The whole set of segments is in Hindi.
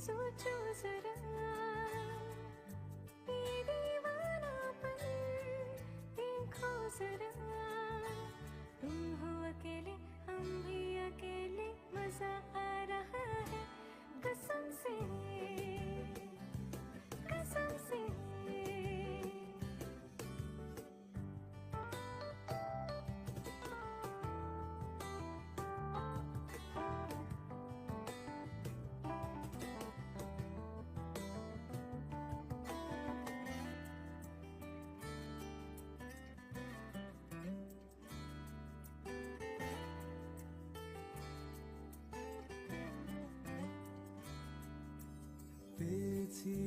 सोचो जरा ये दीवानापन, देखो जरा तुम हो अकेले हम भी अकेले, मजा आ रहा है कसम से, कसम से। পেয়েছি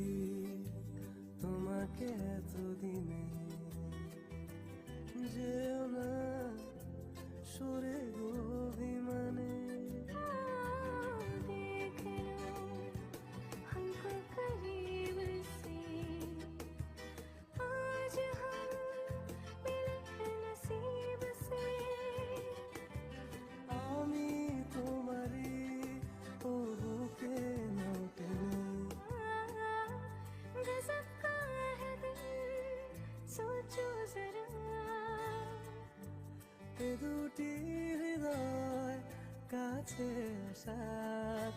তোমাকে এতদিনে, যেও না সরে গো অভিমানে। देख लो हमको करीब से, आज हम मिले हैं नसीब से। আমি তোমারই ও বুকে নাও টেনে, गजब का है दिल, सोचो जरा এ দুটি হৃদয় কাছে আসার।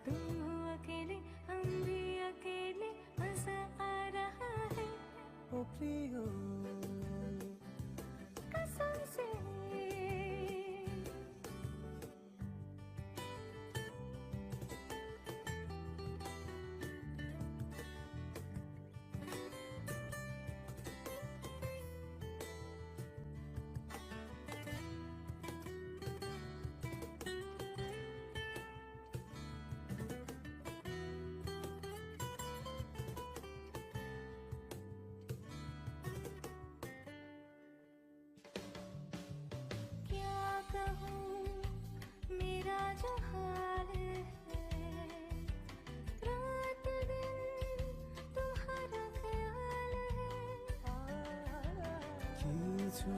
तुम हो अकेले हम भी अकेले, मजा आ रहा है ও প্রিয় कसम से। क्या कहूँ मेरा जो हाल है, रात दिन तुम्हारा ख्याल है। কিছু